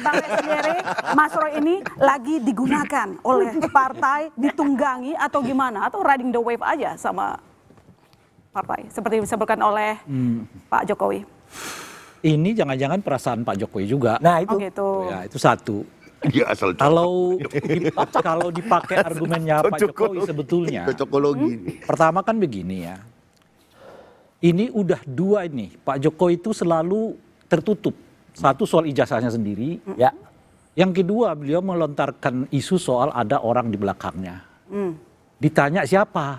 Bang Rey sendiri, Mas Roy ini lagi digunakan oleh partai, ditunggangi atau gimana? Atau riding the wave aja sama partai? Seperti disebutkan oleh Pak Jokowi. Ini jangan-jangan perasaan Pak Jokowi juga. Nah itu. Oh gitu. Ya, itu satu. Dia asal Kalau dipakai argumennya Pak Jokowi sebetulnya. cocokologi. Pertama kan begini ya. Ini udah dua ini. Pak Jokowi itu selalu tertutup. Satu soal ijazahnya sendiri. Ya. Yang kedua beliau melontarkan isu soal ada orang di belakangnya. Ditanya siapa?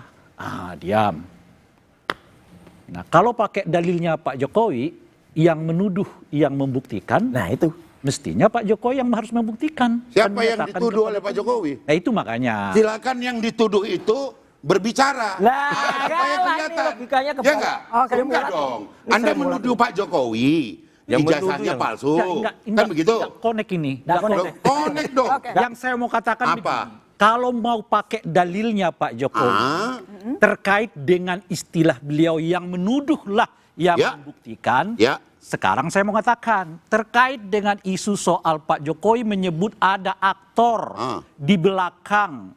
Diam. Nah kalau pakai dalilnya Pak Jokowi yang menuduh, yang membuktikan. Nah itu. Mestinya Pak Jokowi yang harus membuktikan. Siapa yang dituduh oleh Pak Jokowi? Nah itu makanya. Silakan yang dituduh itu berbicara. Nah, supaya kelihatan. logikanya Ya enggak? Oke, Enggak dong. Anda menuduh Pak Jokowi. Ijazahnya palsu. Kan begitu? Enggak connect ini. Connect dong. Yang saya mau katakan Apa? begini. Kalau mau pakai dalilnya Pak Jokowi terkait dengan istilah beliau yang menuduhlah yang membuktikan. Ya. Sekarang saya mau katakan terkait dengan isu soal Pak Jokowi menyebut ada aktor di belakang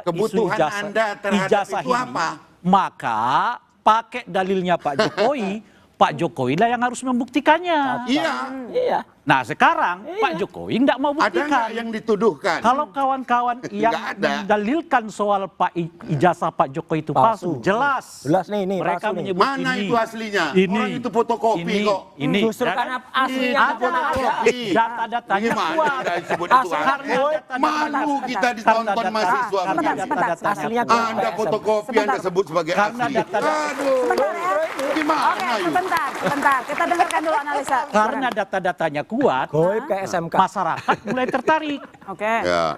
Kebutuhan isu Anda terhadap ijazah itu ini, apa? maka pakai dalilnya Pak Jokowi, Pak Jokowi lah yang harus membuktikannya. Iya. Nah sekarang Pak Jokowi nggak mau Ada buktikan. nggak yang dituduhkan? Kalau kawan-kawan yang Nggak ada. mendalilkan soal ijazah Pak Jokowi itu palsu, jelas. Jelas nih, Mereka palsu nih. menyebut Mana ini. itu aslinya? Ini. Orang itu fotokopi kok. Ini. Justru karena aslinya Itu ada. fotokopi. Data-datanya Gimana kuat. kita disebut itu? Karena Malu kita ditonton mahasiswa. Aslinya Anda fotokopi Anda sebut sebagai Karena asli. data-data- Aduh. Sebentar ya. Gimana Oke, yuk? sebentar. Kita dengarkan dulu analisa. Karena data-datanya kuat, Goib ke SMK. masyarakat mulai tertarik. Oke. Ya.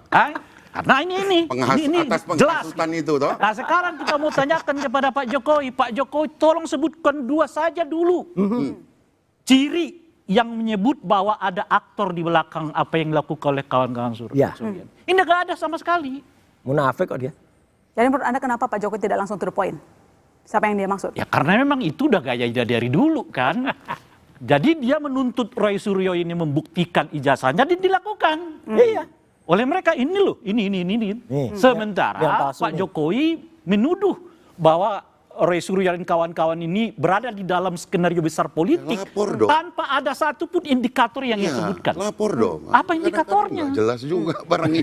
Karena ini Atas jelas. penghasutan itu toh. Nah sekarang kita mau tanyakan kepada Pak Jokowi. Pak Jokowi tolong sebutkan dua saja dulu. Ciri yang menyebut bahwa ada aktor di belakang apa yang dilakukan oleh kawan-kawan Ya. Surya. Ini nggak ada sama sekali. Munafik kok dia. Jadi menurut Anda kenapa Pak Jokowi tidak langsung to the point? Siapa yang dia maksud? Ya karena memang itu udah gaya dari dulu kan. Jadi dia menuntut Roy Suryo ini membuktikan ijazahnya dan dilakukan. Iya. Oleh mereka ini loh, ini. Sementara yang palsu Pak nih. Jokowi menuduh bahwa Roy Suryo dan kawan-kawan ini berada di dalam skenario besar politik Ya, lapor dong. tanpa ada satupun indikator yang dia sebutkan. Lapor dong. Apa indikatornya? Nggak jelas juga barang ini.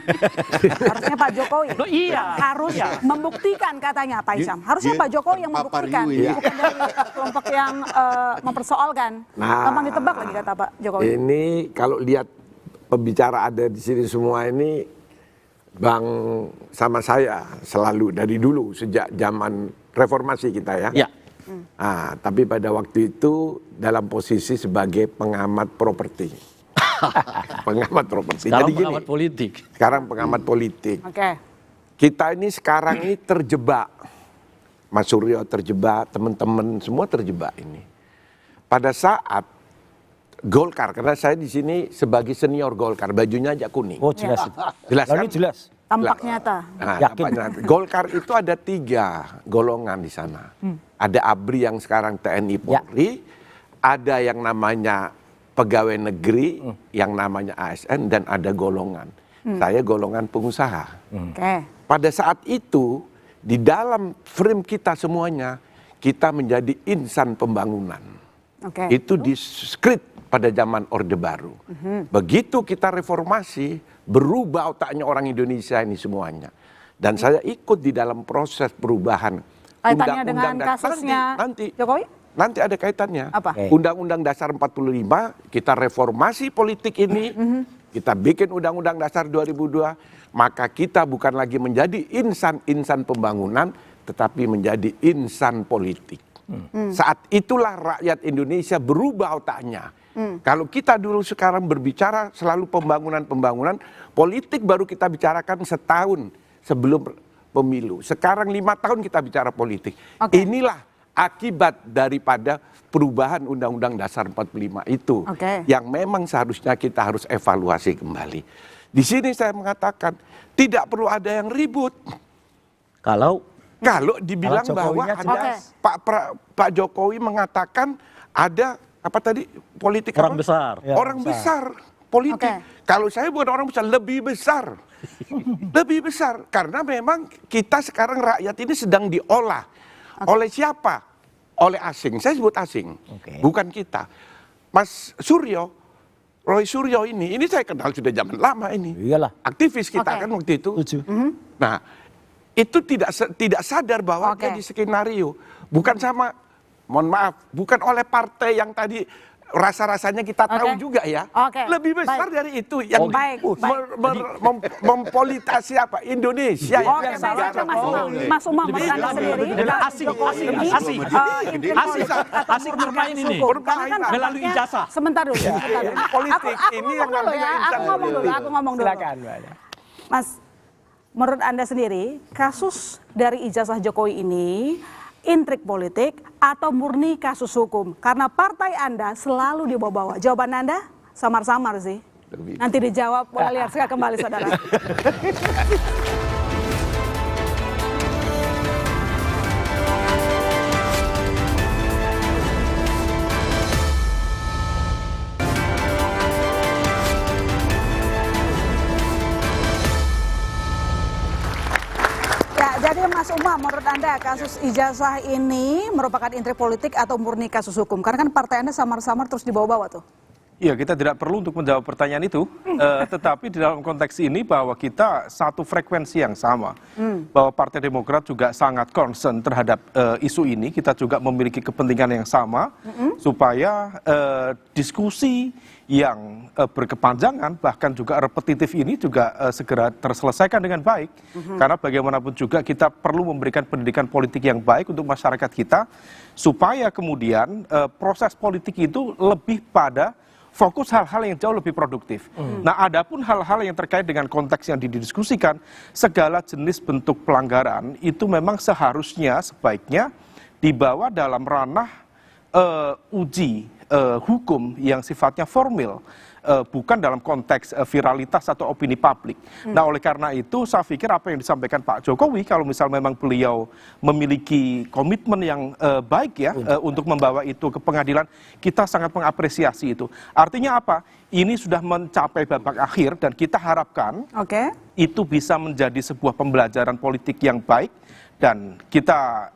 Harusnya Pak Jokowi Loh, iya. harus membuktikan katanya Pak Isyam. Harusnya Dia Pak Jokowi yang terpapar membuktikan, you ini. bukan dari kelompok yang mempersoalkan. Gampang ditebak lagi kata Pak Jokowi. Ini kalau lihat pembicara ada di sini semua ini, Bang sama saya selalu dari dulu sejak zaman reformasi kita ya. Ya. Tapi pada waktu itu dalam posisi sebagai pengamat properti. Pengamat properti. Sekarang Jadi gini, pengamat politik. sekarang pengamat politik. Oke. Kita ini sekarang ini terjebak. Mas Suryo terjebak, teman-teman semua terjebak ini. Pada saat Golkar, karena saya di sini sebagai senior Golkar, bajunya aja kuning. Oh jelas. Jelas Lalu kan? ini jelas. Tampak nyata. Nah, Yakin. tampaknya. Golkar itu ada 3 golongan di sana. Ada ABRI yang sekarang TNI Polri, ada yang namanya pegawai negeri, yang namanya ASN, dan ada golongan. Saya golongan pengusaha. Oke. Pada saat itu, di dalam frame kita semuanya, kita menjadi insan pembangunan. Oke. Itu di script pada zaman Orde Baru. Begitu kita reformasi, berubah otaknya orang Indonesia ini semuanya. Dan saya ikut di dalam proses perubahan Kaitannya dengan Undang-Undang kasusnya nanti Jokowi? nanti ada kaitannya. Apa? Undang-Undang Dasar 45, kita reformasi politik ini, kita bikin Undang-Undang Dasar 2002, maka kita bukan lagi menjadi insan pembangunan, tetapi menjadi insan politik. Saat itulah rakyat Indonesia berubah otaknya. Kalau kita dulu sekarang berbicara selalu pembangunan, politik baru kita bicarakan setahun sebelum pemilu. Sekarang 5 tahun kita bicara politik. Oke. Inilah akibat daripada perubahan Undang-Undang Dasar 45 itu. Oke. Yang memang seharusnya kita harus evaluasi kembali. Di sini saya mengatakan tidak perlu ada yang ribut. Kalau Dibilang Kalau bahwa Jokowinya ada jelas. Pak Jokowi mengatakan ada apa tadi politik orang apa? besar. Ya, Orang besar. politik. Oke. Kalau saya bukan orang besar, lebih besar. Lebih besar. Karena memang kita sekarang rakyat ini sedang diolah. Oleh siapa? Oleh asing. Saya sebut asing. Bukan kita. Mas Suryo, Roy Suryo ini saya kenal sudah zaman lama ini. Iyalah. Aktivis kita kan waktu itu. Nah, itu tidak sadar bahwa dia di skenario. Bukan sama, mohon maaf, bukan oleh partai yang tadi rasa-rasanya kita tahu juga ya. Lebih besar dari itu yang mempolitasi apa? Indonesia. Oke, saya ke Mas Umam, menurut Anda sendiri, asik bermain ini. Melalui ijazah. Sebentar dulu. Politik ini yang namanya insan. Aku ngomong dulu. Silakan, Mas, menurut Anda sendiri, kasus dari ijazah Jokowi ini intrik politik atau murni kasus hukum? Karena partai Anda selalu dibawa-bawa. Jawaban Anda samar-samar sih. Nanti dijawab, boleh lihat sekali kembali saudara. Jadi Mas Umam, menurut Anda kasus ijazah ini merupakan intrik politik atau murni kasus hukum? Karena kan partai Anda samar-samar terus dibawa-bawa tuh. Iya, kita tidak perlu untuk menjawab pertanyaan itu, tetapi di dalam konteks ini bahwa kita satu frekuensi yang sama, bahwa Partai Demokrat juga sangat concern terhadap isu ini, kita juga memiliki kepentingan yang sama, supaya diskusi yang berkepanjangan, bahkan juga repetitif ini juga segera terselesaikan dengan baik, karena bagaimanapun juga kita perlu memberikan pendidikan politik yang baik untuk masyarakat kita, supaya kemudian proses politik itu lebih pada fokus hal-hal yang jauh lebih produktif. Nah, adapun hal-hal yang terkait dengan konteks yang didiskusikan, segala jenis bentuk pelanggaran itu memang seharusnya sebaiknya dibawa dalam ranah uji hukum yang sifatnya formil, bukan dalam konteks viralitas atau opini publik. Nah, oleh karena itu saya pikir apa yang disampaikan Pak Jokowi, kalau misal memang beliau memiliki komitmen yang baik ya untuk membawa itu ke pengadilan, kita sangat mengapresiasi itu. Artinya apa? Ini sudah mencapai babak akhir dan kita harapkan itu bisa menjadi sebuah pembelajaran politik yang baik. Dan kita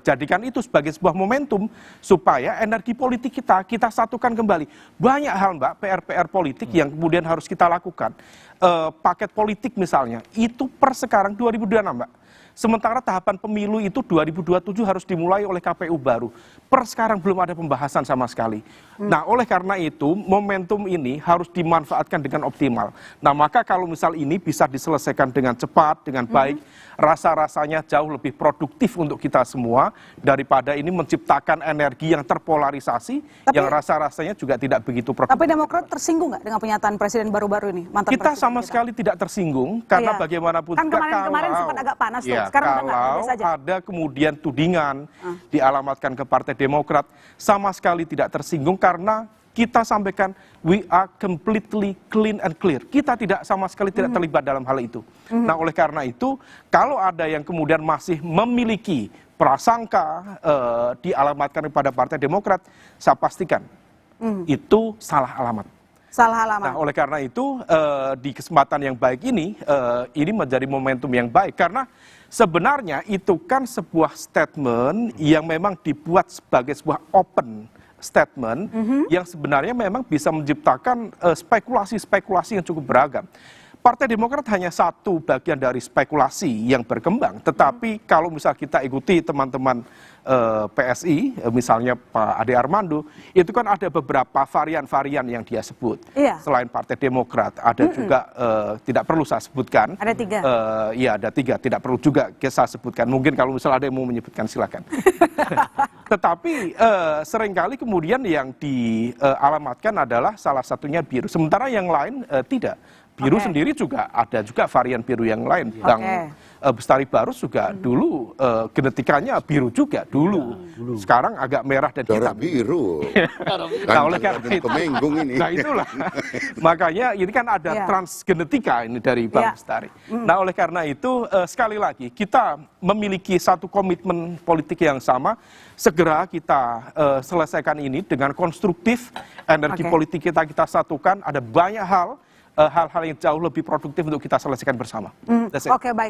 jadikan itu sebagai sebuah momentum supaya energi politik kita satukan kembali. Banyak hal Mbak, PR-PR politik yang kemudian harus kita lakukan. Paket politik misalnya, itu per sekarang 2026 Mbak. Sementara tahapan pemilu itu 2027 harus dimulai oleh KPU baru. Per sekarang belum ada pembahasan sama sekali. Nah, oleh karena itu momentum ini harus dimanfaatkan dengan optimal. Nah, maka kalau misal ini bisa diselesaikan dengan cepat, dengan baik, rasa-rasanya jauh lebih produktif untuk kita semua daripada ini menciptakan energi yang terpolarisasi, yang rasa-rasanya juga tidak begitu produktif. Tapi Demokrat tersinggung nggak dengan pernyataan Presiden baru-baru ini? Kita sama sekali tidak tersinggung, karena bagaimanapun kan kemarin sempat agak panas tuh. Sekarang kalau ada kemudian tudingan dialamatkan ke Partai Demokrat, sama sekali tidak tersinggung karena kita sampaikan we are completely clean and clear. Kita tidak sama sekali tidak terlibat dalam hal itu. Nah, oleh karena itu, kalau ada yang kemudian masih memiliki prasangka dialamatkan kepada Partai Demokrat, saya pastikan itu salah alamat. Nah, oleh karena itu di kesempatan yang baik ini menjadi momentum yang baik karena sebenarnya itu kan sebuah statement yang memang dibuat sebagai sebuah open statement yang sebenarnya memang bisa menciptakan spekulasi-spekulasi yang cukup beragam. Partai Demokrat hanya satu bagian dari spekulasi yang berkembang, tetapi kalau misal kita ikuti teman-teman PSI, misalnya Pak Ade Armando, itu kan ada beberapa varian-varian yang dia sebut. Selain Partai Demokrat, ada juga, tidak perlu saya sebutkan. Ada 3? Iya, ada 3, tidak perlu juga saya sebutkan. Mungkin kalau misal ada yang mau menyebutkan, silakan. Tetapi seringkali kemudian yang dialamatkan adalah salah satunya biru, sementara yang lain tidak. Biru Oke. sendiri juga ada juga varian biru yang lain. Bang Bestari Barus juga dulu genetikanya biru juga dulu. Sekarang agak merah dan Darah hitam. biru. Nah, oleh karena Raden itu, Temenggung ini. nah itulah. Makanya ini kan ada Iya. transgenetika ini dari Bang Iya. Bestari. Nah, oleh karena itu sekali lagi kita memiliki satu komitmen politik yang sama. Segera kita selesaikan ini dengan konstruktif, energi Oke. politik kita satukan. Ada banyak hal-hal yang jauh lebih produktif untuk kita selesaikan bersama. That's it. Oke, baik.